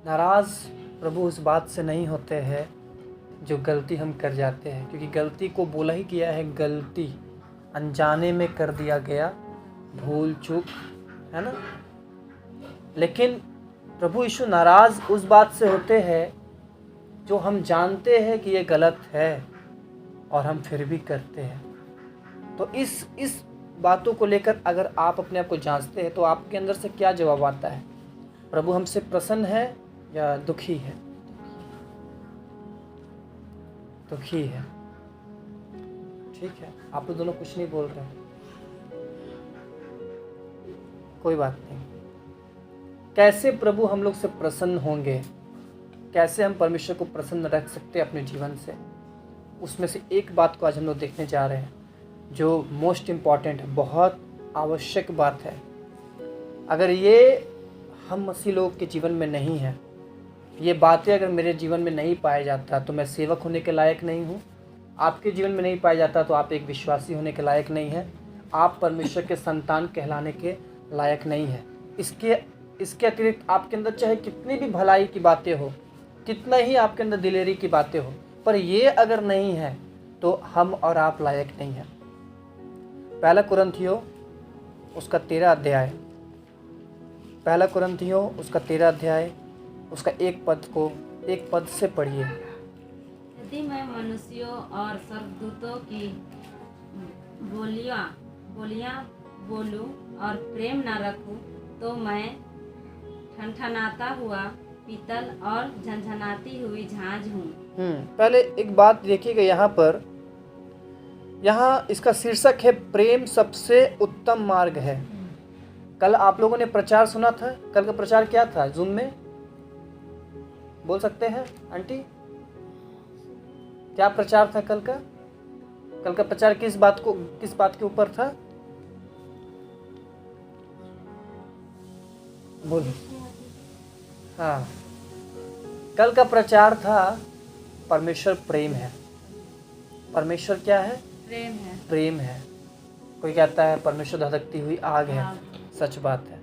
नाराज़ प्रभु उस बात से नहीं होते हैं जो गलती हम कर जाते हैं, क्योंकि गलती को बोला ही किया है, गलती अनजाने में कर दिया गया, भूल चूक, है ना। लेकिन प्रभु यीशु नाराज़ उस बात से होते हैं जो हम जानते हैं कि ये गलत है और हम फिर भी करते हैं। तो इस बातों को लेकर अगर आप अपने आप को जांचते हैं तो आपके अंदर से क्या जवाब आता है? प्रभु हमसे प्रसन्न है या दुखी है? दुखी है। ठीक है, आप लोग दोनों कुछ नहीं बोल रहे हैं, कोई बात नहीं। कैसे प्रभु हम लोग से प्रसन्न होंगे, कैसे हम परमेश्वर को प्रसन्न रख सकते हैं अपने जीवन से, उसमें से एक बात को आज हम लोग देखने जा रहे हैं जो मोस्ट इम्पॉर्टेंट है, बहुत आवश्यक बात है। अगर ये हम मसीह लोग के जीवन में नहीं है, ये बातें अगर मेरे जीवन में नहीं पाया जाता तो मैं सेवक होने के लायक नहीं हूँ। आपके जीवन में नहीं पाया जाता तो आप एक विश्वासी होने के लायक नहीं हैं, आप परमेश्वर के संतान कहलाने के लायक नहीं हैं। इसके अतिरिक्त आपके अंदर चाहे कितनी भी भलाई की बातें हो, कितना ही आपके अंदर दिलेरी की बातें हो, पर ये अगर नहीं है तो हम और आप लायक नहीं हैं। पहला कुरिन्थियों उसका 13 अध्याय, पहला कुरिन्थियों उसका 13 अध्याय उसका एक पद से पढ़िए। यदि मैं मनुष्यों और स्वर्गदूतों की बोलियां बोलूं और प्रेम न रखूं तो मैं ठनठनाता हुआ पीतल और झनझनाती हुई झांझ हूँ। पहले एक बात देखिएगा, यहाँ इसका शीर्षक है प्रेम सबसे उत्तम मार्ग है। कल आप लोगों ने प्रचार सुना था, कल का प्रचार क्या था? जूम में बोल सकते हैं आंटी, क्या प्रचार था कल का? कल का प्रचार किस बात के ऊपर था? बोलो। हाँ, कल का प्रचार था परमेश्वर प्रेम है। परमेश्वर क्या है? प्रेम है। कोई कहता है परमेश्वर धधकती हुई आग है, सच बात है।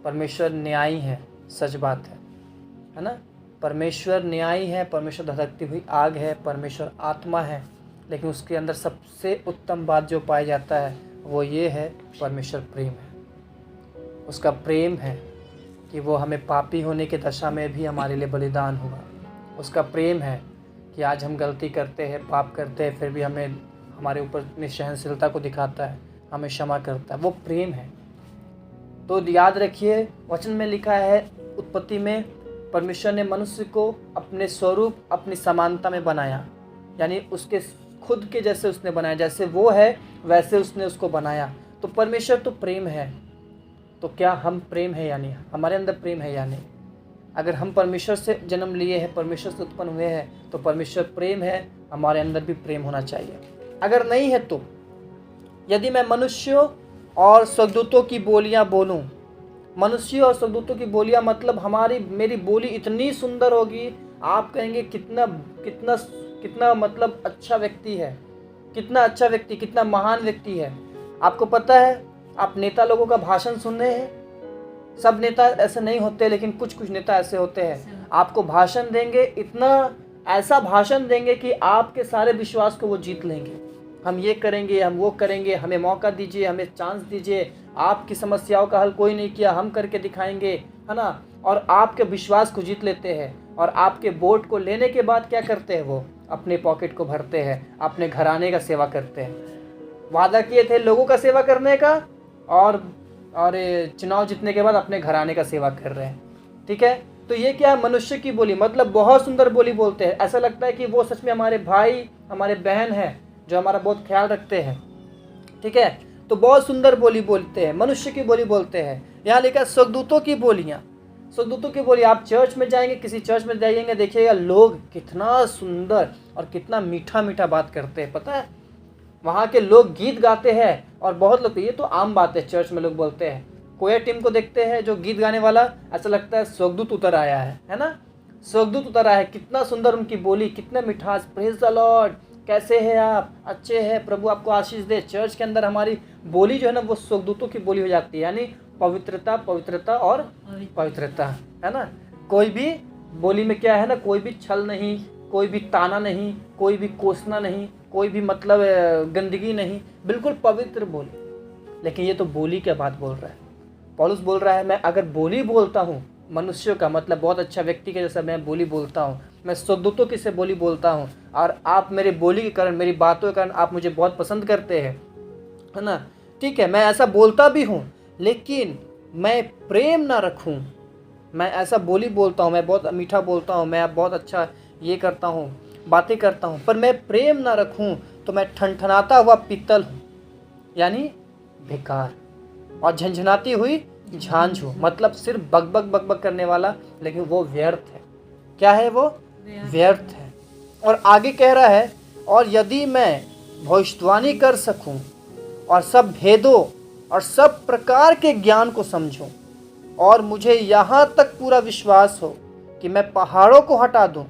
परमेश्वर न्यायी है, सच बात है ना। परमेश्वर न्यायी है, परमेश्वर धधकती हुई आग है, परमेश्वर आत्मा है। लेकिन उसके अंदर सबसे उत्तम बात जो पाया जाता है वो ये है, परमेश्वर प्रेम है। उसका प्रेम है कि वो हमें पापी होने की दशा में भी हमारे लिए बलिदान हुआ। उसका प्रेम है कि आज हम गलती करते हैं, पाप करते हैं, फिर भी हमारे ऊपर अपनी सहनशीलता को दिखाता है, हमें क्षमा करता है। वो प्रेम है। तो याद रखिए, वचन में लिखा है उत्पत्ति में परमेश्वर ने मनुष्य को अपने स्वरूप, अपनी समानता में बनाया, यानी उसके खुद के जैसे उसने बनाया, जैसे वो है वैसे उसने उसको बनाया। तो परमेश्वर तो प्रेम है। तो क्या हम प्रेम है या नहीं? हमारे अंदर प्रेम है या नहीं? अगर हम परमेश्वर से जन्म लिए हैं, परमेश्वर से उत्पन्न हुए हैं, तो परमेश्वर प्रेम है, हमारे अंदर भी प्रेम होना चाहिए। अगर नहीं है तो यदि मैं मनुष्यों और स्वर्गदूतों की बोलियां बोलूं, मनुष्यों और स्वर्गदूतों की बोलियां मतलब मेरी बोली इतनी सुंदर होगी, आप कहेंगे कितना कितना कितना मतलब अच्छा व्यक्ति है, कितना अच्छा व्यक्ति, कितना महान व्यक्ति है। आपको पता है, आप नेता लोगों का भाषण सुन रहे हैं, सब नेता ऐसे नहीं होते, लेकिन कुछ नेता ऐसे होते हैं, आपको भाषण देंगे, इतना ऐसा भाषण देंगे कि आपके सारे विश्वास को वो जीत लेंगे। हम ये करेंगे, हम वो करेंगे, हमें मौका दीजिए, हमें चांस दीजिए, आपकी समस्याओं का हल कोई नहीं किया, हम करके दिखाएंगे, है ना। और आपके विश्वास को जीत लेते हैं, और आपके वोट को लेने के बाद क्या करते हैं? वो अपने पॉकेट को भरते हैं, अपने घराने का सेवा करते हैं। वादा किए थे लोगों का सेवा करने का, और चुनाव जीतने के बाद अपने घराने का सेवा कर रहे हैं। ठीक है, तो ये क्या है? मनुष्य की बोली, मतलब बहुत सुंदर बोली बोलते हैं। ऐसा लगता है कि वो सच में हमारे भाई, हमारे बहन हैं, जो हमारा बहुत ख्याल रखते हैं। ठीक है, तो बहुत सुंदर बोली बोलते हैं, मनुष्य की बोली बोलते हैं। यहाँ लिखा है स्वर्गदूतों की बोलियाँ। स्वर्गदूतों की बोली, आप चर्च में जाएंगे, किसी चर्च में जाइएंगे, देखिएगा लोग कितना सुंदर और कितना मीठा मीठा बात करते हैं। पता है, वहाँ के लोग गीत गाते हैं, और बहुत लोग, ये तो आम बात है, चर्च में लोग बोलते हैं, कोई टीम को देखते हैं जो गीत गाने वाला, ऐसा लगता है स्वर्गदूत उतर आया है ना। स्वर्गदूत उतर आया है, कितना सुंदर उनकी बोली, कितना मिठास। प्रेज द लॉर्ड, कैसे हैं आप? अच्छे हैं, प्रभु आपको आशीष दे। चर्च के अंदर हमारी बोली जो है ना, वो स्वर्गदूतों की बोली हो जाती है, यानी पवित्रता, पवित्रता और पवित्रता, है ना। कोई भी बोली में क्या है ना, कोई भी छल नहीं, कोई भी ताना नहीं, कोई भी कोसना नहीं, कोई भी मतलब गंदगी नहीं, बिल्कुल पवित्र बोली। लेकिन ये तो बोली के बात बोल रहा है। पौलुस बोल रहा है मैं अगर बोली बोलता हूँ मनुष्यों का, मतलब बहुत अच्छा व्यक्ति के जैसा मैं बोली बोलता हूँ, मैं स्वर्गदूतों की से बोली बोलता हूँ, और आप मेरे बोली के कारण, मेरी बातों के कारण आप मुझे बहुत पसंद करते हैं, है ना, ठीक है, मैं ऐसा बोलता भी हूँ, लेकिन मैं प्रेम ना रखूँ, मैं ऐसा बोली बोलता हूँ, मैं बहुत मीठा बोलता हूँ, मैं बहुत अच्छा ये करता हूँ, बातें करता हूँ, पर मैं प्रेम ना रखूँ तो मैं ठनठनाता हुआ पीतल हूँ, यानी बेकार, और झंझनाती हुई झांझ हूँ, मतलब सिर्फ बकबक बकबक करने वाला, लेकिन वो व्यर्थ है। क्या है वो? व्यर्थ है। और आगे कह रहा है, और यदि मैं भविष्यवाणी कर सकूं और सब भेदों और सब प्रकार के ज्ञान को समझूं, और मुझे यहाँ तक पूरा विश्वास हो कि मैं पहाड़ों को हटा दूं,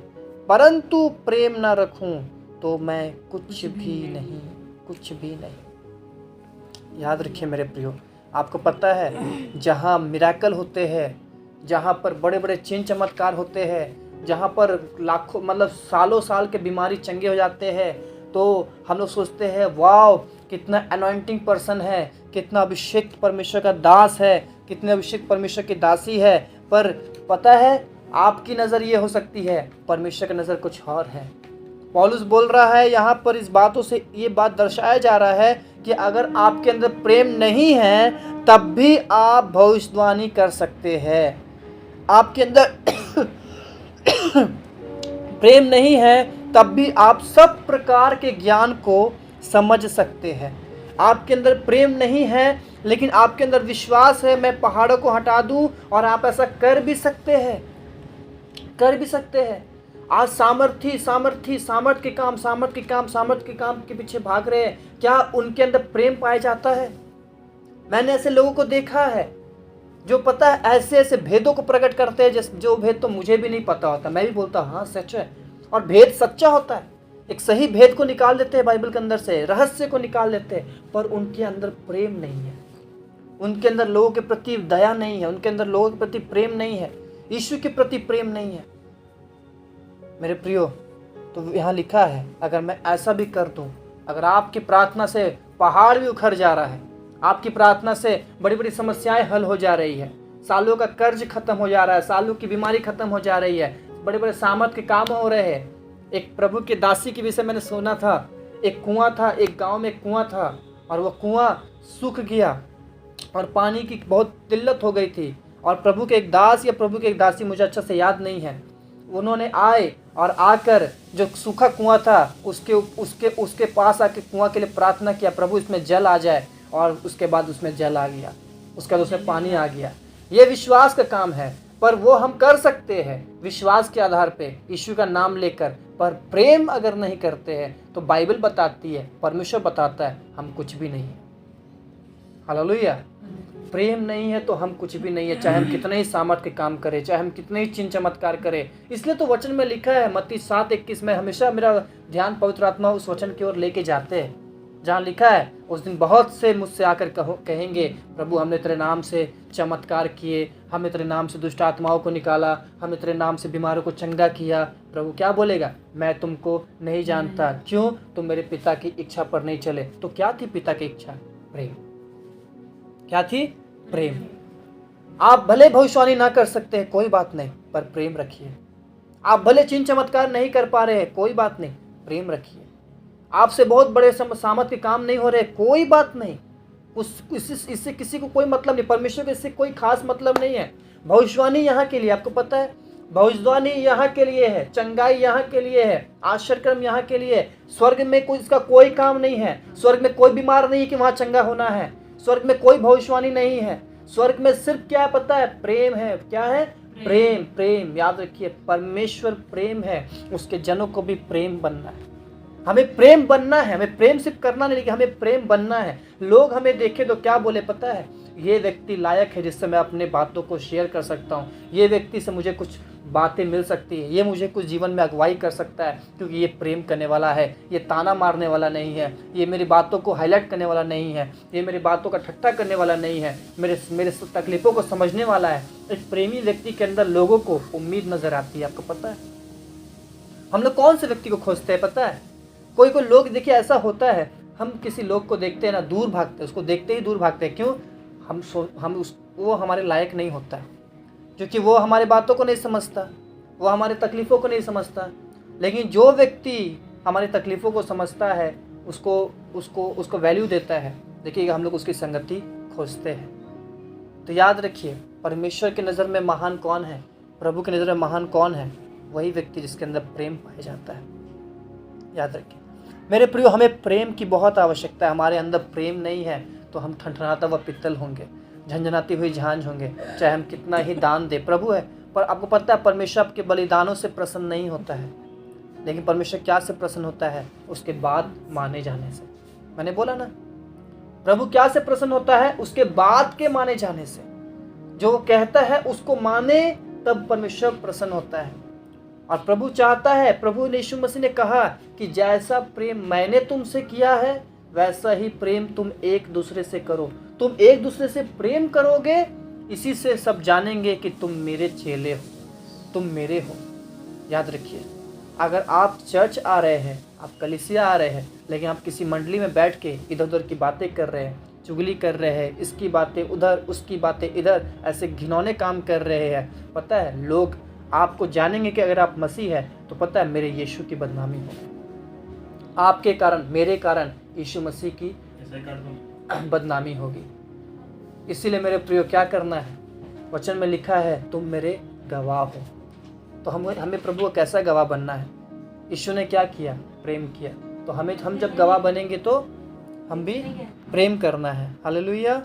परंतु प्रेम न रखूं तो मैं कुछ भी नहीं, कुछ भी नहीं। याद रखिए मेरे प्रियो, आपको पता है जहाँ मिराकल होते हैं, जहाँ पर बड़े बड़े चिन्ह चमत्कार होते हैं, जहाँ पर लाखों मतलब सालों साल के बीमारी चंगे हो जाते हैं, तो हम लोग सोचते हैं वाह कितना अनॉइंटिंग पर्सन है, कितना अभिषेक परमेश्वर का दास है, कितने अभिषेक परमेश्वर की दासी है। पर पता है आपकी नज़र ये हो सकती है, परमेश्वर की नज़र कुछ और है। पौलुस बोल रहा है यहाँ पर, इस बातों से ये बात दर्शाया जा रहा है कि अगर आपके अंदर प्रेम नहीं है तब भी आप भविष्यवाणी कर सकते हैं। आपके अंदर प्रेम नहीं है तब भी आप सब प्रकार के ज्ञान को समझ सकते हैं। आपके अंदर प्रेम नहीं है लेकिन आपके अंदर विश्वास है, मैं पहाड़ों को हटा दूं, और आप ऐसा कर भी सकते हैं, कर भी सकते हैं। आज सामर्थ के काम के पीछे भाग रहे हैं, क्या उनके अंदर प्रेम पाया जाता है? मैंने ऐसे लोगों को देखा है जो पता है ऐसे ऐसे भेदों को प्रकट करते हैं जो भेद तो मुझे भी नहीं पता होता, मैं भी बोलता हाँ सच है, और भेद सच्चा होता है, एक सही भेद को निकाल देते हैं बाइबल के अंदर से, रहस्य को निकाल देते हैं, पर उनके अंदर प्रेम नहीं है, उनके अंदर लोगों के प्रति दया नहीं है, उनके अंदर लोगों के प्रति प्रेम नहीं है, यीशु के प्रति प्रेम नहीं है। मेरे प्रियो, तो यहाँ लिखा है अगर मैं ऐसा भी कर दूं, अगर आपकी प्रार्थना से पहाड़ भी उखड़ जा रहा है, आपकी प्रार्थना से बड़ी बड़ी समस्याएं हल हो जा रही है, सालों का कर्ज खत्म हो जा रहा है, सालों की बीमारी खत्म हो जा रही है, बड़े बड़े सामर्थ के काम हो रहे हैं। एक प्रभु के दासी के विषय मैंने सुना था, एक कुआं था, एक गांव में एक कुआं था, और वह कुआं सूख गया और पानी की बहुत किल्लत हो गई थी, और प्रभु के एक दास या प्रभु के एक दासी, मुझे अच्छा से याद नहीं है, उन्होंने आए और आकर जो सूखा कुआं था उसके पास आके कुआं के लिए प्रार्थना किया, प्रभु इसमें जल आ जाए, और उसके बाद उसमें जल आ गया, उसके बाद उसमें पानी आ गया। ये विश्वास का काम है, पर वो हम कर सकते हैं विश्वास के आधार पे, यीशु का नाम लेकर, पर प्रेम अगर नहीं करते हैं तो बाइबल बताती है, परमेश्वर बताता है हम कुछ भी नहीं है। हालेलुया। प्रेम नहीं है तो हम कुछ भी नहीं है, चाहे हम कितने ही सामर्थ के काम करें, चाहे हम कितने ही चिन्ह चमत्कार करें। इसलिए तो वचन में लिखा है, मत्ती 7:21 में हमेशा मेरा ध्यान पवित्र आत्मा उस वचन की ओर लेके जाते हैं, जहाँ लिखा है उस दिन बहुत से मुझसे आकर कहेंगे प्रभु हमने तेरे नाम से चमत्कार किए, हमने तेरे नाम से दुष्ट आत्माओं को निकाला, हमने तेरे नाम से बीमारों को चंगा किया। प्रभु क्या बोलेगा? मैं तुमको नहीं जानता, क्यों? तुम मेरे पिता की इच्छा पर नहीं चले। तो क्या थी पिता की इच्छा? प्रेम। क्या थी? प्रेम। आप भले भविष्यवाणी ना कर सकते हैं, कोई बात नहीं, पर प्रेम रखिए। आप भले चिन्ह चमत्कार नहीं कर पा रहे हैं, कोई बात नहीं, प्रेम रखिए। आपसे बहुत बड़े सामर्थ के काम नहीं हो रहे, कोई बात नहीं, इससे किसी को कोई मतलब नहीं, परमेश्वर को इससे कोई खास मतलब नहीं है। भविष्यवाणी यहाँ के लिए, आपको पता है, भविष्यवाणी यहाँ के लिए है, चंगाई यहाँ के लिए है, आश्चर्यक्रम यहाँ के लिए है। स्वर्ग में कोई इसका कोई काम नहीं है, स्वर्ग में कोई बीमार नहीं है कि वहाँ चंगा होना है, स्वर्ग में कोई भविष्यवाणी नहीं है। स्वर्ग में सिर्फ क्या पता है? प्रेम है। क्या है? प्रेम। प्रेम याद रखिए, परमेश्वर प्रेम है, उसके जनों को भी प्रेम बनना है। हमें प्रेम बनना है, हमें प्रेम सिर्फ करना नहीं, लेकिन हमें प्रेम बनना है। लोग हमें देखे तो क्या बोले पता है? ये व्यक्ति लायक है जिससे मैं अपने बातों को शेयर कर सकता हूँ, ये व्यक्ति से मुझे कुछ बातें मिल सकती है, ये मुझे कुछ जीवन में अगुवाई कर सकता है, क्योंकि ये प्रेम करने वाला है, ये ताना मारने वाला नहीं है, ये मेरी बातों को हाईलाइट करने वाला नहीं है, ये मेरी बातों का ठट्ठा करने वाला नहीं है, मेरे तकलीफ़ों को समझने वाला है। एक प्रेमी व्यक्ति के अंदर लोगों को उम्मीद नज़र आती है। आपको पता है हम लोग कौन से व्यक्ति को खोजते हैं? पता है, कोई लोग देखिए ऐसा होता है, हम किसी लोग को देखते हैं ना, दूर भागते हैं, उसको देखते ही दूर भागते हैं। क्यों? वो हमारे लायक नहीं होता है, क्योंकि वो हमारे बातों को नहीं समझता, वो हमारे तकलीफ़ों को नहीं समझता। लेकिन जो व्यक्ति हमारी तकलीफ़ों को समझता है, उसको वैल्यू देता है, देखिएगा हम लोग उसकी संगति खोजते हैं। तो याद रखिए, परमेश्वर की नज़र में महान कौन है? प्रभु की नज़र में महान कौन है? वही व्यक्ति जिसके अंदर प्रेम पाया जाता है। याद रखिए मेरे प्रियो, हमें प्रेम की बहुत आवश्यकता है। हमारे अंदर प्रेम नहीं है तो हम ठनठनाता हुआ पित्तल होंगे, झंझनाती हुई झांझ होंगे, चाहे हम कितना ही दान दे। प्रभु है, पर आपको पता है परमेश्वर आपके बलिदानों से प्रसन्न नहीं होता है, लेकिन परमेश्वर क्या से प्रसन्न होता है? उसके बाद माने जाने से। मैंने बोला ना, प्रभु क्या से प्रसन्न होता है? उसके बाद के माने जाने से। जो वो कहता है उसको माने, तब परमेश्वर प्रसन्न होता है। और प्रभु चाहता है, प्रभु यीशु मसीह ने कहा कि जैसा प्रेम मैंने तुमसे किया है वैसा ही प्रेम तुम एक दूसरे से करो। तुम एक दूसरे से प्रेम करोगे, इसी से सब जानेंगे कि तुम मेरे चेले हो, तुम मेरे हो। याद रखिए, अगर आप चर्च आ रहे हैं, आप कलीसिया आ रहे हैं, लेकिन आप किसी मंडली में बैठ के इधर उधर की बातें कर रहे हैं, चुगली कर रहे हैं, इसकी बातें उधर, उसकी बातें इधर, ऐसे घिनौने काम कर रहे हैं, पता है लोग आपको जानेंगे कि अगर आप मसीह है तो पता है मेरे यीशु की बदनामी होगी। आपके कारण, मेरे कारण यीशु मसीह की बदनामी होगी। इसीलिए मेरे प्रियो क्या करना है? वचन में लिखा है तुम मेरे गवाह हो। तो हमें प्रभु को कैसा गवाह बनना है? यीशु ने क्या किया? प्रेम किया। तो हम जब गवाह बनेंगे तो हम भी प्रेम करना है। हालेलुया।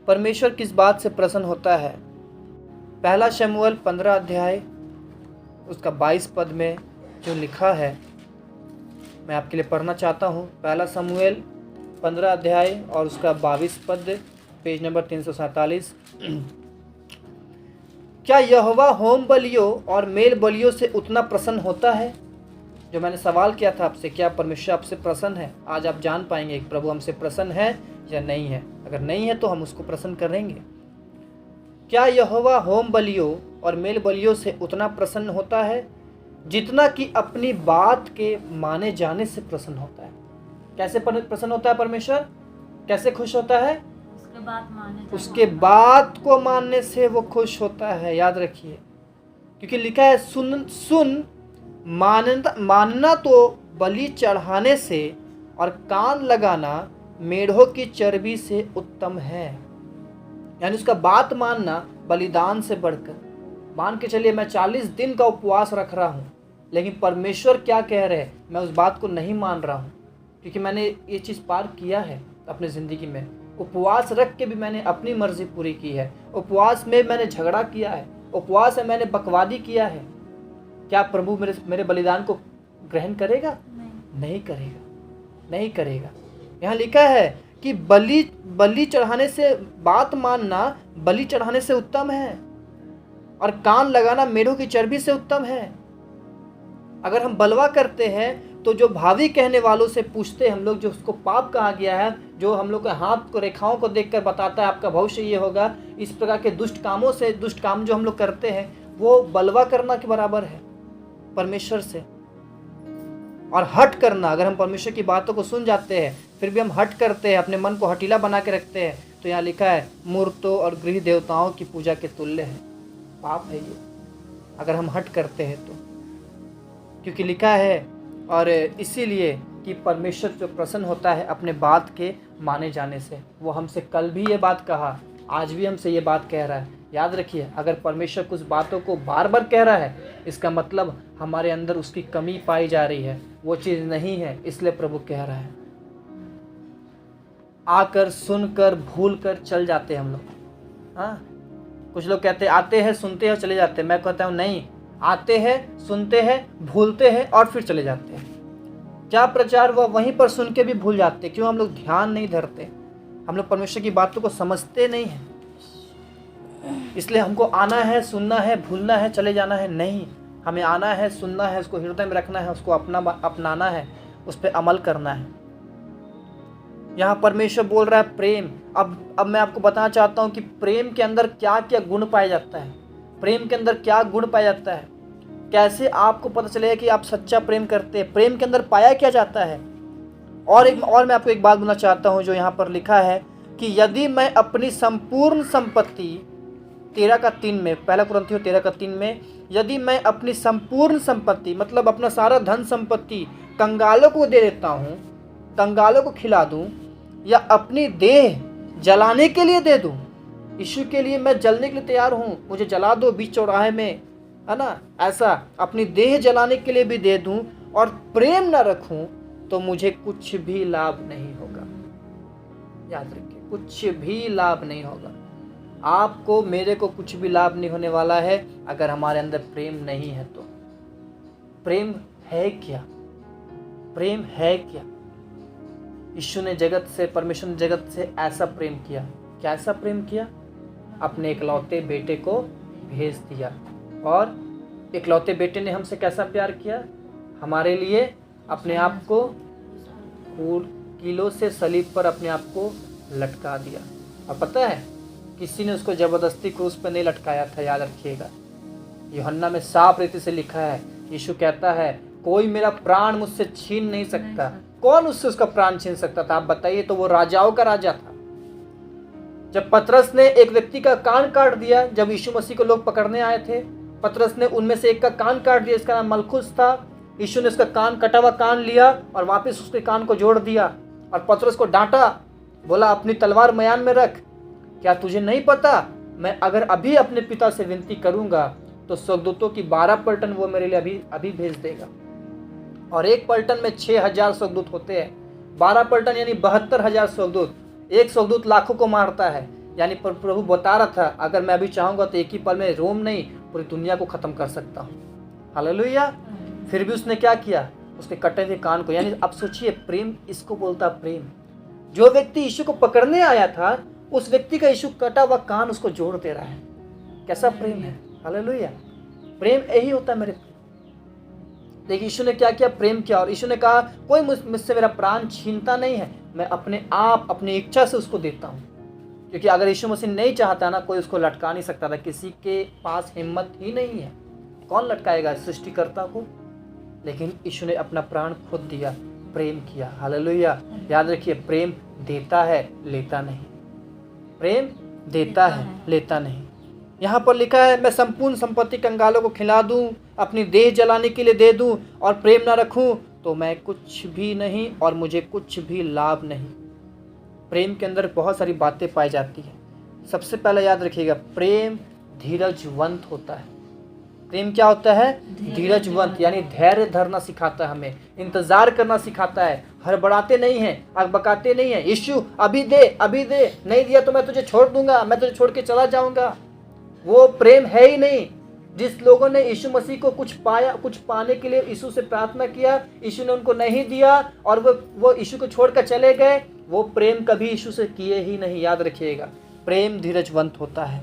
परमेश्वर किस बात से प्रसन्न होता है? पहला शमूएल 15 अध्याय उसका 22 पद में जो लिखा है, मैं आपके लिए पढ़ना चाहता हूँ। पहला शमूएल 15 अध्याय और उसका 22 पद, पेज नंबर 347। क्या यहोवा होम बलियों और मेल बलियों से उतना प्रसन्न होता है? जो मैंने सवाल किया था आपसे, क्या परमेश्वर आपसे प्रसन्न है? आज आप जान पाएंगे कि प्रभु हमसे प्रसन्न है या नहीं है। अगर नहीं है तो हम उसको प्रसन्न करेंगे। क्या यहोवा होम बलियों और मेल बलियों से उतना प्रसन्न होता है जितना कि अपनी बात के माने जाने से प्रसन्न होता है? कैसे प्रसन्न होता है परमेश्वर? कैसे खुश होता है? उसके बात को मानने से वो खुश होता है। याद रखिए, क्योंकि लिखा है सुन मानना तो बलि चढ़ाने से और कान लगाना मेढ़ों की चर्बी से उत्तम है। यानी उसका बात मानना बलिदान से बढ़कर। मान के चलिए मैं 40 दिन का उपवास रख रहा हूँ, लेकिन परमेश्वर क्या कह रहे हैं, मैं उस बात को नहीं मान रहा हूँ, क्योंकि मैंने ये चीज़ पार किया है अपनी ज़िंदगी में। उपवास रख के भी मैंने अपनी मर्जी पूरी की है। उपवास में मैंने झगड़ा किया है, उपवास में मैंने बकवादी किया है। क्या प्रभु मेरे बलिदान को ग्रहण करेगा? नहीं करेगा, नहीं करेगा। यहाँ लिखा है कि बलि चढ़ाने से, बात मानना बलि चढ़ाने से उत्तम है और कान लगाना मेढ़ों की चर्बी से उत्तम है। अगर हम बलवा करते हैं तो जो भावी कहने वालों से पूछते हैं हम लोग, जो उसको पाप कहा गया है, जो हम लोग के हाथ को रेखाओं को देखकर बताता है आपका भविष्य ये होगा, इस प्रकार के दुष्ट कामों से, दुष्ट काम जो हम लोग करते हैं वो बलवा करना के बराबर है परमेश्वर से। और हट करना, अगर हम परमेश्वर की बातों को सुन जाते हैं फिर भी हम हट करते हैं, अपने मन को हटीला बना के रखते हैं, तो यहाँ लिखा है मूर्तों और गृह देवताओं की पूजा के तुल्य है। पाप है ये अगर हम हट करते हैं तो, क्योंकि लिखा है और इसीलिए कि परमेश्वर जो प्रसन्न होता है अपने बात के माने जाने से। वो हमसे कल भी ये बात कहा, आज भी हमसे ये बात कह रहा है। याद रखिए, अगर परमेश्वर कुछ बातों को बार बार कह रहा है, इसका मतलब हमारे अंदर उसकी कमी पाई जा रही है, वो चीज़ नहीं है, इसलिए प्रभु कह रहा है। आकर सुनकर भूल कर चल जाते हैं हम लोग। हाँ, कुछ लोग कहते हैं आते हैं सुनते हैं और चले जाते हैं। मैं कहता हूँ नहीं, आते हैं सुनते हैं भूलते हैं और फिर चले जाते हैं। क्या प्रचार हुआ वहीं पर सुन के भी भूल जाते हैं। क्यों? हम लोग ध्यान नहीं धरते, हम लोग परमेश्वर की बातों को समझते नहीं हैं, इसलिए हमको आना है, सुनना है, भूलना है, चले जाना है। नहीं, हमें आना है, सुनना है, उसको हृदय में रखना है, उसको अपनाना है, उस पर अमल करना है। यहाँ परमेश्वर बोल रहा है प्रेम। अब मैं आपको बताना चाहता हूँ कि प्रेम के अंदर क्या क्या गुण पाया जाता है, प्रेम के अंदर क्या गुण पाया जाता है, कैसे आपको पता चलेगा कि आप सच्चा प्रेम करते हैं, प्रेम के अंदर पाया क्या जाता है। और मैं आपको एक बात बोलना चाहता हूँ जो यहाँ पर लिखा है कि यदि मैं अपनी संपूर्ण संपत्ति 13:3 में, पहला कुरिन्थियों 13:3 में, यदि मैं अपनी संपूर्ण संपत्ति मतलब अपना सारा धन संपत्ति कंगालों को दे देता हूँ, कंगालों को खिला दूँ, या अपनी देह जलाने के लिए दे दूँ, यीशु के लिए मैं जलने के लिए तैयार हूँ, मुझे जला दो बीच चौराहे में, है ना, ऐसा अपनी देह जलाने के लिए भी दे दूँ और प्रेम न रखूँ तो मुझे कुछ भी लाभ नहीं होगा। याद रखिए, कुछ भी लाभ नहीं होगा। आपको मेरे को कुछ भी लाभ नहीं होने वाला है अगर हमारे अंदर प्रेम नहीं है। तो प्रेम है क्या? प्रेम है क्या? यीशु ने परमेश्वर ने जगत से ऐसा प्रेम किया। क्या ऐसा प्रेम किया? अपने इकलौते बेटे को भेज दिया। और इकलौते बेटे ने हमसे कैसा प्यार किया? हमारे लिए अपने आप को कीलों से सलीब पर अपने आप को लटका दिया। और पता है, किसी ने उसको जबरदस्ती क्रूस पर नहीं लटकाया था, याद रखिएगा। यूहन्ना में साफ रीति से लिखा है, यीशु कहता है कोई मेरा प्राण मुझसे छीन नहीं सकता। कौन उससे उसका प्राण छीन सकता था? आप बताइए। तो वो राजाओं का राजा था। जब पतरस ने एक व्यक्ति का कान काट दिया, जब यीशु मसीह को लोग पकड़ने आए थे, पतरस ने उनमें से एक का कान काट दिया, इसका नाम मलखुस था। यीशु ने उसका कान, कटा हुआ कान लिया और वापस उसके कान को जोड़ दिया और पतरस को डांटा, बोला अपनी तलवार मयान में रख। क्या तुझे नहीं पता, मैं अगर अभी अपने पिता से विनती करूंगा तो स्वर्गदूतों की 12 पलटन वो मेरे लिए अभी भेज देगा। और एक पलटन में 6000 स्वर्गदूत होते हैं। 12 पलटन यानी 72,000 स्वर्गदूत। एक स्वर्गदूत लाखों को मारता है। यानी प्रभु बता रहा था, अगर मैं अभी चाहूंगा तो एक ही पल में रोम नहीं पूरी दुनिया को खत्म कर सकता हूँ। हालेलुया। फिर भी उसने क्या किया? उसके कटे हुए कान को, यानी अब सोचिए, प्रेम इसको बोलता प्रेम। जो व्यक्ति यीशु को पकड़ने आया था, उस व्यक्ति का यीशु कटा हुआ कान उसको जोड़ दे रहा है। कैसा प्रेम है? हालेलुया। प्रेम यही होता है मेरे। देखिए यीशु ने क्या किया? प्रेम किया। और यीशु ने कहा कोई मुझसे मेरा प्राण छीनता नहीं है, मैं अपने आप अपनी इच्छा से उसको देता हूँ। क्योंकि अगर यीशु मसीह नहीं चाहता ना, कोई उसको लटका नहीं सकता था। किसी के पास हिम्मत ही नहीं है। कौन लटकाएगा? सृष्टिकर्ता को। लेकिन यीशु ने अपना प्राण खुद दिया, प्रेम किया। हालेलुया। याद रखिए, प्रेम देता है, लेता नहीं। प्रेम देता है, लेता नहीं। यहाँ पर लिखा है, मैं संपूर्ण संपत्ति कंगालों को खिला दूं, अपनी देह जलाने के लिए दे दूं और प्रेम ना रखूं तो मैं कुछ भी नहीं और मुझे कुछ भी लाभ नहीं। प्रेम के अंदर बहुत सारी बातें पाई जाती हैं। सबसे पहले याद रखिएगा, प्रेम धीरजवंत होता है। प्रेम क्या होता है? धीरजवंत, यानी धैर्य धरना सिखाता है, हमें इंतजार करना सिखाता है। हड़बड़ाते नहीं हैं, अकबकाते नहीं हैं। यीशु अभी दे, अभी दे, नहीं दिया तो मैं तुझे छोड़ दूंगा, मैं तुझे छोड़ के चला जाऊंगा। वो प्रेम है ही नहीं। जिस लोगों ने यीशु मसीह को कुछ पाया, कुछ पाने के लिए यीशु से प्रार्थना किया, यीशु ने उनको नहीं दिया और वो यीशु को छोड़कर चले गए, वो प्रेम कभी यीशु से किए ही नहीं। याद रखिएगा, प्रेम धीरजवंत होता है।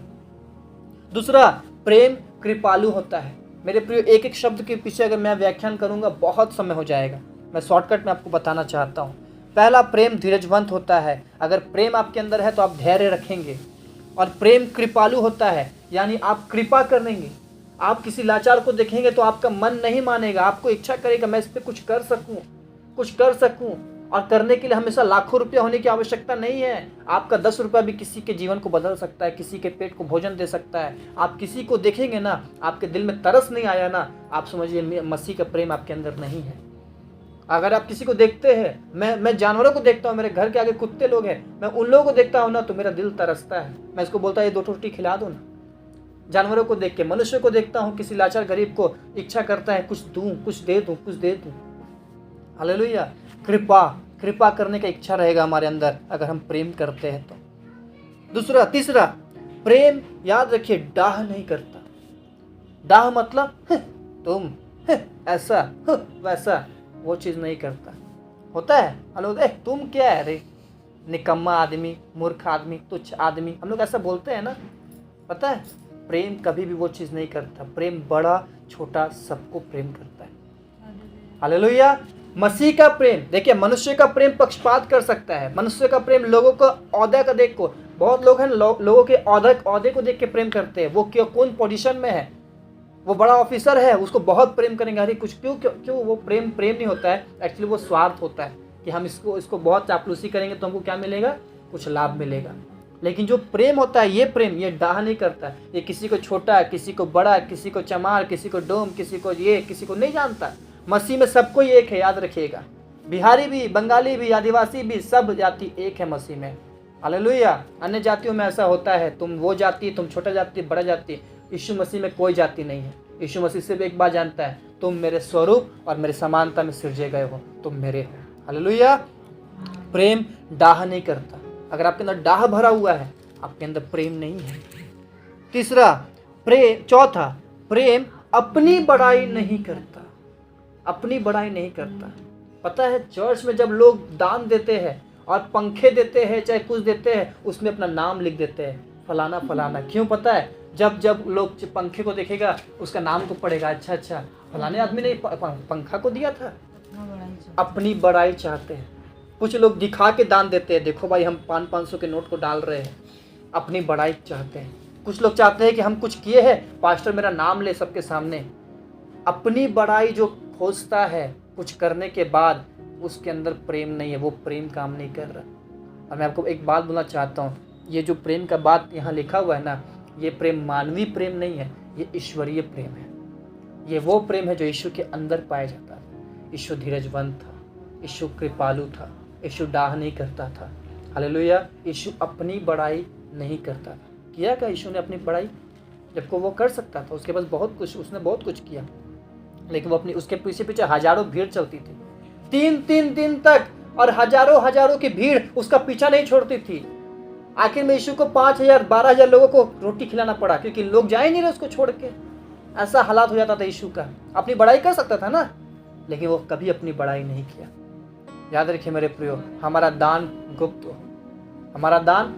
दूसरा, प्रेम कृपालु होता है। मेरे प्रिय, एक एक शब्द के पीछे अगर मैं व्याख्यान करूंगा बहुत समय हो जाएगा। मैं शॉर्टकट में आपको बताना चाहता हूँ। पहला, प्रेम धीरजवंत होता है। अगर प्रेम आपके अंदर है तो आप धैर्य रखेंगे। और प्रेम कृपालु होता है, यानी आप कृपा करेंगे। आप किसी लाचार को देखेंगे तो आपका मन नहीं मानेगा, आपको इच्छा करेगा मैं इस पर कुछ कर सकूं। और करने के लिए हमेशा लाखों रुपया होने की आवश्यकता नहीं है। आपका 10 रुपया भी किसी के जीवन को बदल सकता है, किसी के पेट को भोजन दे सकता है। आप किसी को देखेंगे ना, आपके दिल में तरस नहीं आया ना, आप समझिए मसीह का प्रेम आपके अंदर नहीं है। अगर आप किसी को देखते हैं, मैं जानवरों को देखता हूँ, मेरे घर के आगे कुत्ते लोग हैं, मैं उन लोगों को देखता हूँ ना तो मेरा दिल तरसता है। मैं इसको बोलता है ये 2 रोटी खिला दो ना। जानवरों को देख के, मनुष्य को देखता हूँ, किसी लाचार गरीब को इच्छा करता है कुछ दूं, कुछ दे दूं। हालेलुया। कृपा करने का इच्छा रहेगा हमारे अंदर अगर हम प्रेम करते हैं तो। तीसरा, प्रेम याद रखिए डाह नहीं करता। डाह मतलब तुम ऐसा वैसा, वो चीज नहीं करता। होता है हेलो तुम क्या है रे, निकम्मा आदमी, मूर्ख आदमी, तुच्छ आदमी, हम लोग ऐसा बोलते हैं ना। पता है प्रेम कभी भी वो चीज़ नहीं करता। प्रेम बड़ा छोटा सबको प्रेम करता है। हालेलुया। मसीह का प्रेम, देखिए मनुष्य का प्रेम पक्षपात कर सकता है। मनुष्य का प्रेम लोगों को औहदा का देख को, बहुत लोग हैं लोगों के औहदे को देख के प्रेम करते हैं। वो क्यों, कौन पोजीशन में है, वो बड़ा ऑफिसर है, उसको बहुत प्रेम करेंगे। अरे कुछ क्यों क्यों क्यों वो प्रेम नहीं होता है। एक्चुअली वो स्वार्थ होता है कि हम इसको बहुत चापलूसी करेंगे तो हमको क्या मिलेगा, कुछ लाभ मिलेगा। लेकिन जो प्रेम होता है, ये प्रेम ये डाह नहीं करता है। ये किसी को छोटा, किसी को बड़ा, किसी को चमार, किसी को डोम, किसी को ये, किसी को नहीं जानता। मसीह में सबको एक है, याद रखिएगा। बिहारी भी, बंगाली भी, आदिवासी भी, सब जाति एक है मसीह में। हालेलुया। अन्य जातियों में ऐसा होता है, तुम वो जाति, तुम छोटा जाति, बड़ा जाति। यीशु मसीह में कोई जाति नहीं है। यीशु मसीह सिर्फ एक बात जानता है, तुम मेरे स्वरूप और मेरे समानता में सिरजे गए हो, तुम मेरे हो। हालेलुया। प्रेम डाह नहीं करता। अगर आपके अंदर डाह भरा हुआ है, आपके अंदर प्रेम नहीं है। तीसरा चौथा, प्रेम अपनी बड़ाई नहीं करता। अपनी बड़ाई नहीं करता। पता है चर्च में जब लोग दान देते हैं और पंखे देते हैं, चाहे कुछ देते हैं, उसमें अपना नाम लिख देते हैं, फलाना फलाना। क्यों पता है? जब लोग पंखे को देखेगा, उसका नाम को पढ़ेगा, अच्छा फलाने आदमी ने पंखा को दिया था। अपनी बड़ाई चाहते हैं। कुछ लोग दिखा के दान देते हैं, देखो भाई हम 500 के नोट को डाल रहे हैं। अपनी बड़ाई चाहते हैं। कुछ लोग चाहते हैं कि हम कुछ किए हैं, पास्टर मेरा नाम ले सबके सामने। अपनी बड़ाई जो खोजता है कुछ करने के बाद, उसके अंदर प्रेम नहीं है, वो प्रेम काम नहीं कर रहा। और मैं आपको एक बात बोलना चाहता हूँ, ये जो प्रेम का बात यहाँ लिखा हुआ है ना, ये प्रेम मानवीय प्रेम नहीं है, ये ईश्वरीय प्रेम है। ये वो प्रेम है जो यीशु के अंदर पाया जाता है। यीशु धीरजवंत था, यीशु कृपालु था, यीशु डाह नहीं करता था। हालेलुया। यीशु अपनी बड़ाई नहीं करता था। किया क्या यीशु ने अपनी बड़ाई? जबकि वो कर सकता था, उसके पास बहुत कुछ, उसने बहुत कुछ किया, लेकिन वो अपनी, उसके पीछे हजारों भीड़ चलती थी 3 दिन तक, और हजारों की भीड़ उसका पीछा नहीं छोड़ती थी। आखिर में यीशु को 5000 12000 लोगों को रोटी खिलाना पड़ा, क्योंकि लोग जा ही नहीं रहे उसको छोड़ के। ऐसा हालात हो जाता था यीशु का। अपनी बड़ाई कर सकता था ना, लेकिन वो कभी अपनी बड़ाई नहीं किया। याद रखिए मेरे प्रियो, हमारा दान गुप्त हो, हमारा दान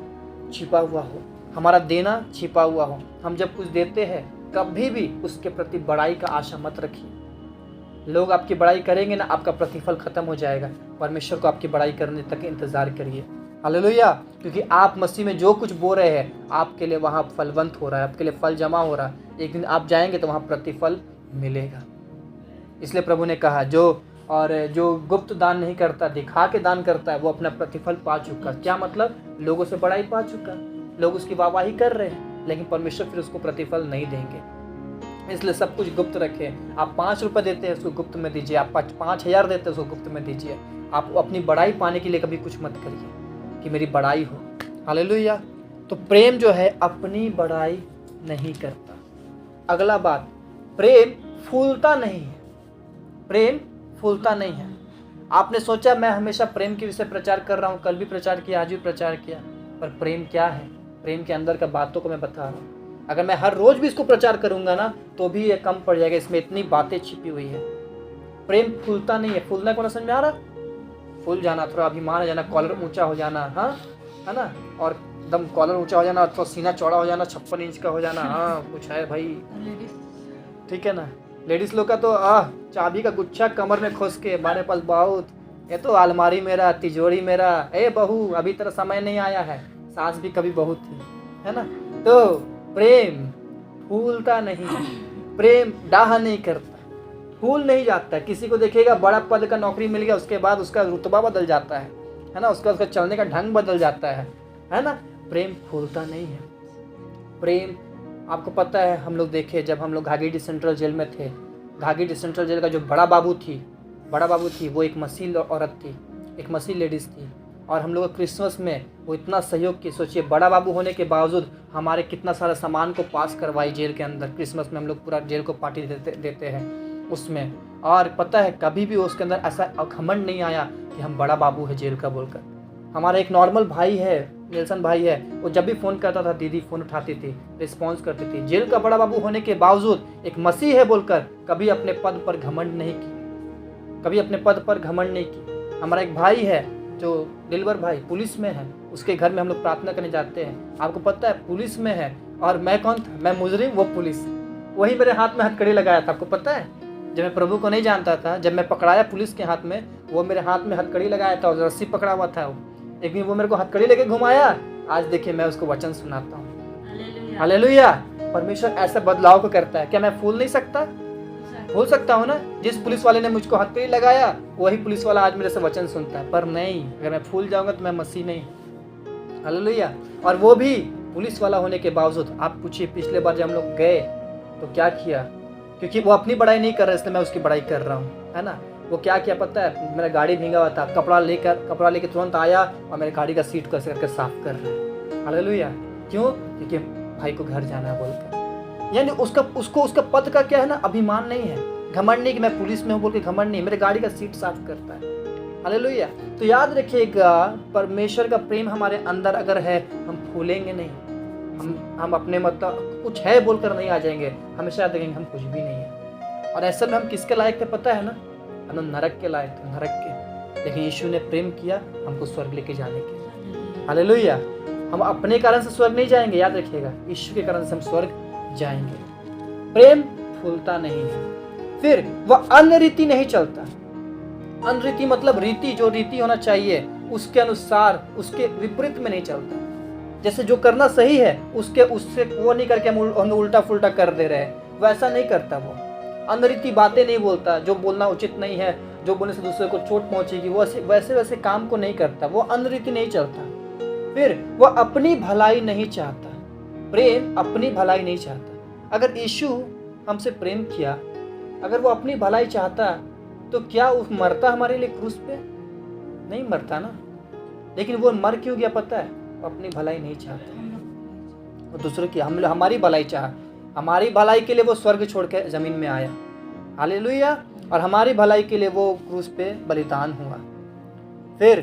छिपा हुआ हो, हमारा देना छिपा हुआ हो। हम जब कुछ देते हैं, कभी भी उसके प्रति बड़ाई का आशा मत रखिए। लोग आपकी बड़ाई करेंगे ना, आपका प्रतिफल खत्म हो जाएगा। परमेश्वर को आपकी बड़ाई करने तक इंतजार करिए। हालेलुया। क्योंकि आप मसीह में जो कुछ बो रहे हैं, आपके लिए वहाँ फलवंत हो रहा है, आपके लिए फल जमा हो रहा है। एक दिन आप जाएंगे तो वहाँ प्रतिफल मिलेगा। इसलिए प्रभु ने कहा, जो गुप्त दान नहीं करता, दिखा के दान करता है, वो अपना प्रतिफल पा चुका। क्या मतलब? लोगों से बड़ाई पा चुका, लोग उसकी वाहवाही कर रहे हैं, लेकिन परमेश्वर फिर उसको प्रतिफल नहीं देंगे। इसलिए सब कुछ गुप्त रखें। आप 5 रुपये देते हैं, उसको गुप्त में दीजिए। आप 5000 देते हैं, उसको गुप्त में दीजिए। आप अपनी बड़ाई पाने के लिए कभी कुछ मत करिए कि मेरी बड़ाई हो। हालेलुया। तो प्रेम जो है अपनी बड़ाई नहीं करता। अगला बात, प्रेम फूलता नहीं है। प्रेम फूलता नहीं है। आपने सोचा मैं हमेशा प्रेम के विषय प्रचार कर रहा हूँ, कल भी प्रचार किया, आज भी प्रचार किया, पर प्रेम क्या है? प्रेम के अंदर का बातों को मैं बता रहा हूँ। अगर मैं हर रोज भी इसको प्रचार करूंगा ना, तो भी ये कम पड़ जाएगा। इसमें इतनी बातें छिपी हुई है। प्रेम फूलता नहीं है। फूलना को ना समझ में आ रहा? फूल जाना, थोड़ा अभिमान हो जाना, कॉलर ऊंचा हो जाना, हाँ है ना, और एकदम कॉलर ऊंचा हो जाना, तो सीना चौड़ा हो जाना, 56 इंच का हो जाना, हाँ कुछ है भाई, ठीक है ना। लेडीज लोग का तो चाबी का गुच्छा कमर में खोस के, हमारे पास बहुत, ये तो अलमारी मेरा, तिजोरी मेरा। ए बहू, अभी तेरा समय नहीं आया है, सास भी कभी बहू थी, है ना। तो प्रेम फूलता नहीं, प्रेम डाह नहीं करता, फूल नहीं जाता। किसी को देखेगा बड़ा पद का नौकरी मिल गया, उसके बाद उसका रुतबा बदल जाता है ना, उसका चलने का ढंग बदल जाता है ना। प्रेम फूलता नहीं है। प्रेम, आपको पता है, हम लोग देखे जब हम लोग घाघीडीह सेंट्रल जेल में थे, घाघीडीह सेंट्रल जेल का जो बड़ा बाबू थी, वो एक मसीह औरत थी, एक मसीह लेडीज़ थी। और हम लोग क्रिसमस में वो इतना सहयोग की, सोचिए बड़ा बाबू होने के बावजूद हमारे कितना सारा सामान को पास करवाई जेल के अंदर। क्रिसमस में हम लोग पूरा जेल को पार्टी देते हैं उसमें। और पता है कभी भी उसके अंदर ऐसा घमंड नहीं आया कि हम बड़ा बाबू है जेल का बोलकर। हमारा एक नॉर्मल भाई है, नेल्सन भाई है, वो जब भी फ़ोन करता था, दीदी फ़ोन उठाती थी, रिस्पॉन्स करती थी। जेल का बड़ा बाबू होने के बावजूद एक मसीह है बोलकर कभी अपने पद पर घमंड नहीं की, कभी अपने पद पर घमंड नहीं की। हमारा एक भाई है, जो दिलवर भाई पुलिस में है, उसके घर में हम लोग प्रार्थना करने जाते हैं। आपको पता है पुलिस में है, और मैं कौन था? मैं मुजरिम, वो पुलिस। वही मेरे हाथ में हथकड़ी लगाया था। आपको पता है, जब मैं प्रभु को नहीं जानता था, जब मैं पकड़ाया पुलिस के हाथ में, वो मेरे हाथ में हथकड़ी लगाया था और रस्सी पकड़ा हुआ था। लेकिन वो मेरे को हथकड़ी लेके घुमाया। आज देखिए मैं उसको वचन सुनाता हूँ। हालेलुया। परमेश्वर ऐसा बदलाव को करता है। क्या मैं फूल नहीं सकता? फूल सकता हूँ ना। जिस पुलिस वाले ने मुझको हथकड़ी लगाया, वही पुलिस वाला आज मेरे से वचन सुनता है। पर नहीं, अगर मैं फूल जाऊंगा तो मैं मसीह नहीं। हालेलुया। और वो भी पुलिस वाला होने के बावजूद, आप पूछिए पिछले बार जब हम लोग गए तो क्या किया? क्योंकि वो अपनी बड़ाई नहीं कर रहा, इसलिए मैं उसकी बड़ाई कर रहा हूँ, है ना। वो क्या किया पता है? मेरा गाड़ी भींगा हुआ था, कपड़ा लेके तुरंत आया और मेरे गाड़ी का सीट कैसे करके साफ कर रहा है। हालेलुया। क्यों? क्योंकि भाई को घर जाना है बोलकर। यानी उसका पद का क्या है ना, अभिमान नहीं है, घमंड नहीं कि मैं पुलिस में हूँ बोल के घमंड नहीं, मेरे गाड़ी का सीट साफ करता है। हालेलुया। तो याद रखिएगा, परमेश्वर का प्रेम हमारे अंदर अगर है, हम फूलेंगे नहीं। हम अपने मतलब कुछ है बोलकर नहीं आ जाएंगे, हमेशा याद रखेंगे हम कुछ भी नहीं है। और ऐसा में हम किसके लायक थे पता है ना? हम नरक के लायक थे, नरक के। लेकिन यीशु ने प्रेम किया हमको स्वर्ग लेके जाने के। हालेलुया। हम अपने कारण से स्वर्ग नहीं जाएंगे, याद रखिएगा, यीशु के कारण से हम स्वर्ग जाएंगे। प्रेम फूलता नहीं है। फिर वह अन्य रीति नहीं चलता। अन्य रीति मतलब रीति, जो रीति होना चाहिए उसके अनुसार, उसके विपरीत में नहीं चलता। जैसे जो करना सही है उससे वो नहीं करके हम उल्टा फुल्टा कर दे रहे हैं, वैसा नहीं करता वो। अनरीति बातें नहीं बोलता, जो बोलना उचित नहीं है, जो बोलने से दूसरे को चोट पहुंचेगी, वो वैसे काम को नहीं करता, वो अनरीति नहीं चलता। फिर वह अपनी भलाई नहीं चाहता। प्रेम अपनी भलाई नहीं चाहता। अगर यीशु हमसे प्रेम किया, अगर वो अपनी भलाई चाहता, तो क्या वो मरता हमारे लिए क्रूस पे? नहीं मरता ना। लेकिन वो मर क्यों गया पता है? अपनी भलाई नहीं चाहता, वो दूसरों की हमारी भलाई चाहा। हमारी भलाई के लिए वो स्वर्ग छोड़ के जमीन में आया। हालेलुया। और हमारी भलाई के लिए वो क्रूस पे बलिदान हुआ। फिर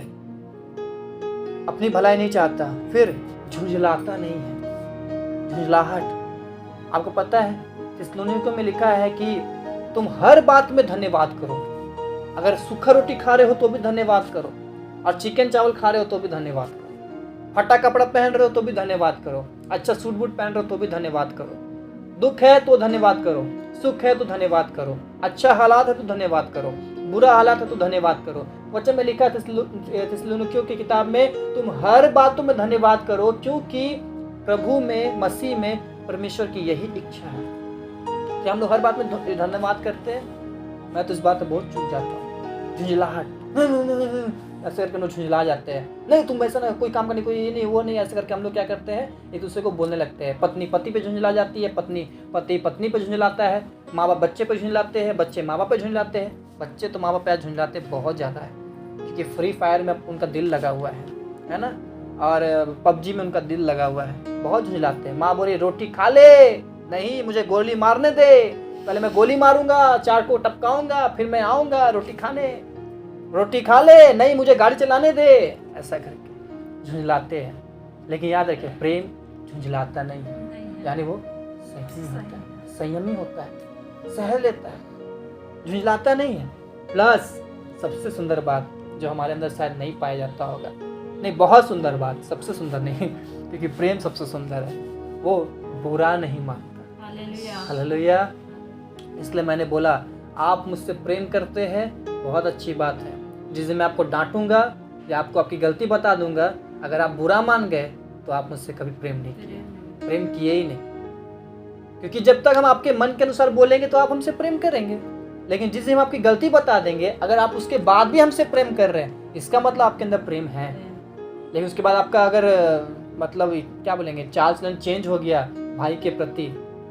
अपनी भलाई नहीं चाहता, फिर झुंझलाता नहीं है। झुंझलाहट, आपको पता है थिस्सलुनीकियों में लिखा है कि तुम हर बात में धन्यवाद करो। अगर सूखा रोटी खा रहे हो तो भी धन्यवाद करो, और चिकन चावल खा रहे हो तो भी धन्यवाद करो, फटा कपड़ा पहन रहे हो तो भी धन्यवाद करो, अच्छा सूट बूट पहन रहे हो तो भी धन्यवाद करो, दुख है तो धन्यवाद करो, सुख है तो धन्यवाद करो, अच्छा हालात है तो धन्यवाद करो, बुरा हालात है तो धन्यवाद करो। वचन में लिखा है थिस्सलुनीकियों की किताब में, तुम हर बातों में धन्यवाद करो, क्योंकि प्रभु में, मसीह में परमेश्वर की यही इच्छा है कि हम लोग हर बात में धन्यवाद करते हैं। मैं तो इस बात पर बहुत चूक जाता हूँ। झुंझलाहट, ऐसे करके लोग झुंझला जाते हैं। नहीं तुम ऐसा ना, कोई काम करने, कोई ये नहीं वो नहीं, ऐसे करके हम लोग क्या करते हैं, एक दूसरे को बोलने लगते हैं। पत्नी पति पे झुंझला जाती है, पति पत्नी पे झुंझलाता है, माँ बाप बच्चे पे झुंझलाते हैं, बच्चे माँ बाप पे झुंझलाते हैं, बच्चे तो माँ बाप पे झुंझलाते बहुत ज़्यादा है, क्योंकि फ्री फायर में उनका दिल लगा हुआ है ना, और पबजी में उनका दिल लगा हुआ है, बहुत झुंझलाते हैं। माँ बोली रोटी खा ले, नहीं मुझे गोली मारने दे, पहले मैं गोली मारूंगा, चार को टपकाऊंगा, फिर मैं आऊंगा रोटी खाने, रोटी खा ले, नहीं मुझे गाड़ी चलाने दे, ऐसा करके झुंझलाते हैं। लेकिन याद रखिए प्रेम झुंझलाता नहीं है, यानी वो संयमी होता है, सह लेता है, झुंझलाता नहीं है। प्लस सबसे सुंदर बात जो हमारे अंदर शायद नहीं पाया जाता होगा, नहीं बहुत सुंदर बात, सबसे सुंदर नहीं क्योंकि प्रेम सबसे सुंदर है, वो बुरा नहीं मानता। हालेलुया। इसलिए मैंने बोला आप मुझसे प्रेम करते हैं, बहुत अच्छी बात है। जिस दिन मैं आपको डांटूंगा या आपको आपकी गलती बता दूंगा, अगर आप बुरा मान गए तो आप मुझसे कभी प्रेम नहीं किए, प्रेम किए ही नहीं। क्योंकि जब तक हम आपके मन के अनुसार बोलेंगे तो आप हमसे प्रेम करेंगे, लेकिन जिस दिन हम आपकी गलती बता देंगे, अगर आप उसके बाद भी हमसे प्रेम कर रहे हैं, इसका मतलब आपके अंदर प्रेम है। लेकिन उसके बाद आपका अगर मतलब क्या बोलेंगे, चाल चलन चेंज हो गया भाई के प्रति,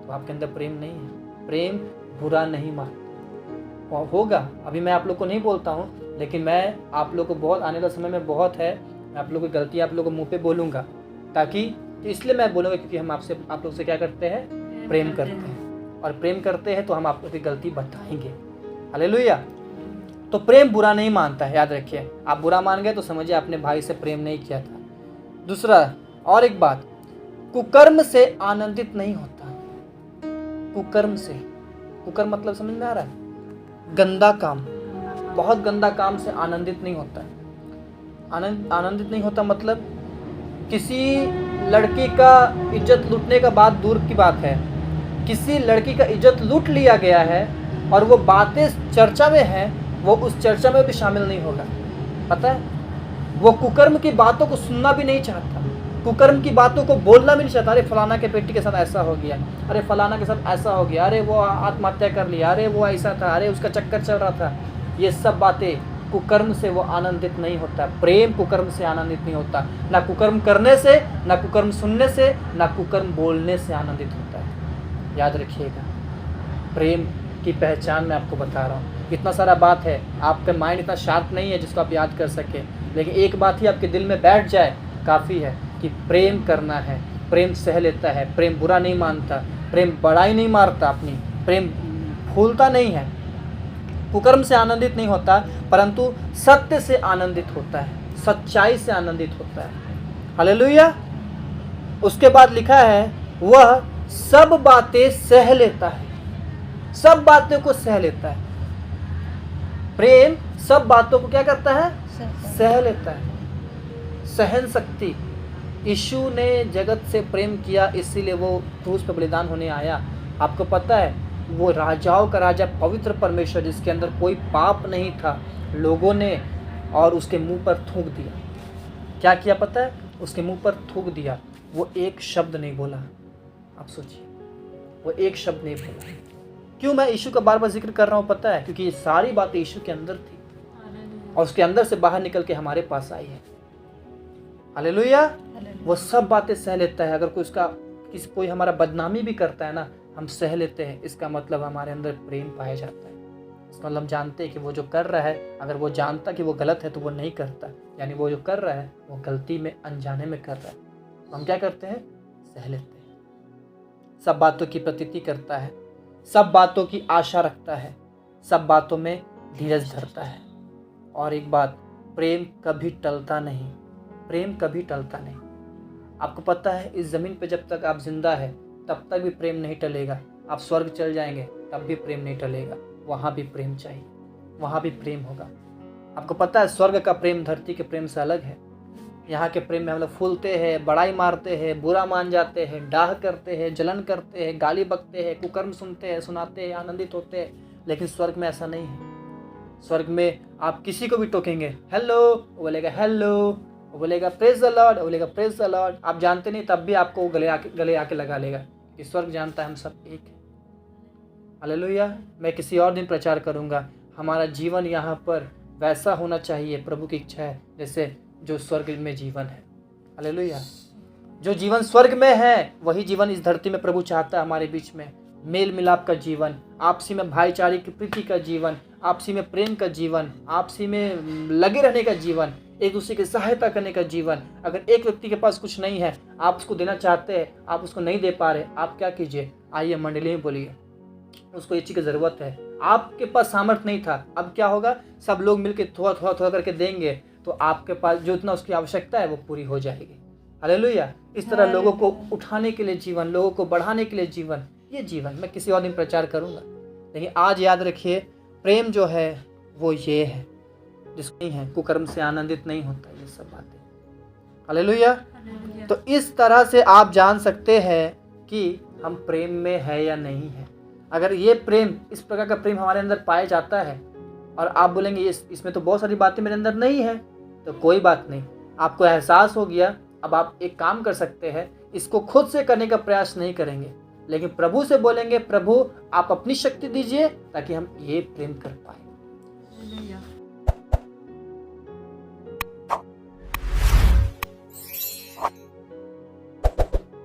तो आपके अंदर प्रेम नहीं है। प्रेम बुरा नहीं मानता, होगा अभी मैं आप लोग को नहीं बोलता हूँ, लेकिन मैं आप लोग को बहुत आने वाले समय में बहुत है, मैं आप लोग की गलती आप लोग को मुंह पे बोलूँगा, ताकि इसलिए मैं बोलूँगा क्योंकि हम आप लोग से क्या करते हैं, प्रेम करते हैं, और प्रेम करते हैं तो हम आप लोग की गलती बताएंगे। हालेलुया। तो प्रेम बुरा नहीं मानता है, याद रखिए। आप बुरा मान गए तो समझिए आपने भाई से प्रेम नहीं किया था। दूसरा और एक बात, कुकर्म से आनंदित नहीं होता। कुकर्म से, कुकर्म मतलब समझ में आ रहा है, गंदा काम, बहुत गंदा काम से आनंदित नहीं होता है। आनंदित नहीं होता मतलब किसी लड़की का इज्जत लूटने का बात दूर की बात है, किसी लड़की का इज्जत लूट लिया गया है और वो बातें चर्चा में हैं, वो उस चर्चा में भी शामिल नहीं होगा। पता है, वो कुकर्म की बातों को सुनना भी नहीं चाहता, कुकर्म की बातों को बोलना भी नहीं चाहता। अरे फलाना के बेटी के साथ ऐसा हो गया, अरे फलाना के साथ ऐसा हो गया, अरे वो आत्महत्या कर लिया, अरे वो ऐसा था, अरे उसका चक्कर चल रहा था। ये सब बातें कुकर्म से वो आनंदित नहीं होता। प्रेम कुकर्म से आनंदित नहीं होता, ना कुकर्म करने से, ना कुकर्म सुनने से, ना कुकर्म बोलने से आनंदित होता है। याद रखिएगा, प्रेम की पहचान मैं आपको बता रहा हूँ। इतना सारा बात है, आपका माइंड इतना शार्प नहीं है जिसको आप याद कर सके, लेकिन एक बात ही आपके दिल में बैठ जाए काफ़ी है कि प्रेम करना है। प्रेम सह लेता है, प्रेम बुरा नहीं मानता, प्रेम बड़ाई नहीं मारता अपनी, प्रेम भूलता नहीं है, कुकर्म से आनंदित नहीं होता, परंतु सत्य से आनंदित होता है, सच्चाई से आनंदित होता है। हालेलुया। उसके बाद लिखा है वह सब बातें सह लेता है, सब बातों को सह लेता है। प्रेम सब बातों को क्या करता है? सह लेता है। सहन शक्ति। यीशु ने जगत से प्रेम किया, इसीलिए वो क्रूस पर बलिदान होने आया। आपको पता है, वो राजाओं का राजा, पवित्र परमेश्वर, जिसके अंदर कोई पाप नहीं था, लोगों ने और उसके मुंह पर थूक दिया। क्या किया पता है? उसके मुंह पर थूक दिया। वो एक शब्द नहीं बोला। आप सोचिए, वो एक शब्द नहीं बोला। क्यों मैं यीशु का बार बार जिक्र कर रहा हूँ पता है? क्योंकि ये सारी बातें यीशु के अंदर थी और उसके अंदर से बाहर निकल के हमारे पास आई है। हालेलुया। वो सब बातें सह लेता है। अगर कोई हमारा बदनामी भी करता है ना, हम सह लेते हैं। इसका मतलब हमारे अंदर प्रेम पाया जाता है। इसका मतलब हम जानते हैं कि वो जो कर रहा है, अगर वो जानता कि वो गलत है तो वो नहीं करता, यानी वो जो कर रहा है वो गलती में, अनजाने में कर रहा है, तो हम क्या करते हैं? सह लेते हैं। सब बातों की प्रतीति करता है, सब बातों की आशा रखता है, सब बातों में धीरज धरता है। और एक बात, प्रेम कभी टलता नहीं, प्रेम कभी टलता नहीं। आपको पता है, इस ज़मीन पे जब तक आप जिंदा है तब तक भी प्रेम नहीं टलेगा। आप स्वर्ग चल जाएंगे तब भी प्रेम नहीं टलेगा, वहाँ भी प्रेम चाहिए, वहाँ भी प्रेम होगा। आपको पता है, स्वर्ग का प्रेम धरती के प्रेम से अलग है। यहाँ के प्रेम में हम लोग फूलते हैं, बड़ाई मारते हैं, बुरा मान जाते हैं, डाह करते हैं, जलन करते हैं, गाली बकते हैं, कुकर्म सुनते हैं, सुनाते हैं, आनंदित होते हैं। लेकिन स्वर्ग में ऐसा नहीं है। स्वर्ग में आप किसी को भी टोकेंगे, हेलो, वो बोलेगा हेलो, वो बोलेगा प्रेज द लॉर्ड, वो बोलेगा प्रेज द लॉर्ड। आप जानते नहीं तब भी आपको गले आके लगा लेगा कि स्वर्ग जानता है हम सब एक है। हालेलुया। मैं किसी और दिन प्रचार करूंगा। हमारा जीवन यहाँ पर वैसा होना चाहिए, प्रभु की इच्छा है, जैसे जो स्वर्ग में जीवन है। हालेलुया। जो जीवन स्वर्ग में है वही जीवन इस धरती में प्रभु चाहता है हमारे बीच में। मेल मिलाप का जीवन, आपसी में भाईचारे की प्रीति का जीवन, आपसी में प्रेम का जीवन, आपसी में लगे रहने का जीवन, एक दूसरे की सहायता करने का जीवन। अगर एक व्यक्ति के पास कुछ नहीं है, आप उसको देना चाहते हैं, आप उसको नहीं दे पा रहे, आप क्या कीजिए? आइए मंडली में बोलिए, उसको ये चीज़ की ज़रूरत है। आपके पास सामर्थ्य नहीं था, अब क्या होगा? सब लोग मिलकर थोड़ा थोड़ा थोड़ा करके देंगे तो आपके पास जो इतना उसकी आवश्यकता है वो पूरी हो जाएगी। हालेलुया। इस तरह लोगों को उठाने के लिए जीवन, लोगों को बढ़ाने के लिए जीवन, ये जीवन मैं किसी और दिन प्रचार करूंगा। लेकिन आज याद रखिए, प्रेम जो है वो ये है, जिसको नहीं है कुकर्म से आनंदित नहीं होता। ये सब बातें, हालेलुया। तो इस तरह से आप जान सकते हैं कि हम प्रेम में है या नहीं है। अगर ये प्रेम, इस प्रकार का प्रेम हमारे अंदर पाया जाता है और आप बोलेंगे इसमें तो बहुत सारी बातें मेरे अंदर नहीं है, तो कोई बात नहीं, आपको एहसास हो गया। अब आप एक काम कर सकते हैं, इसको खुद से करने का प्रयास नहीं करेंगे, लेकिन प्रभु से बोलेंगे, प्रभु आप अपनी शक्ति दीजिए ताकि हम ये प्रेम कर पाए।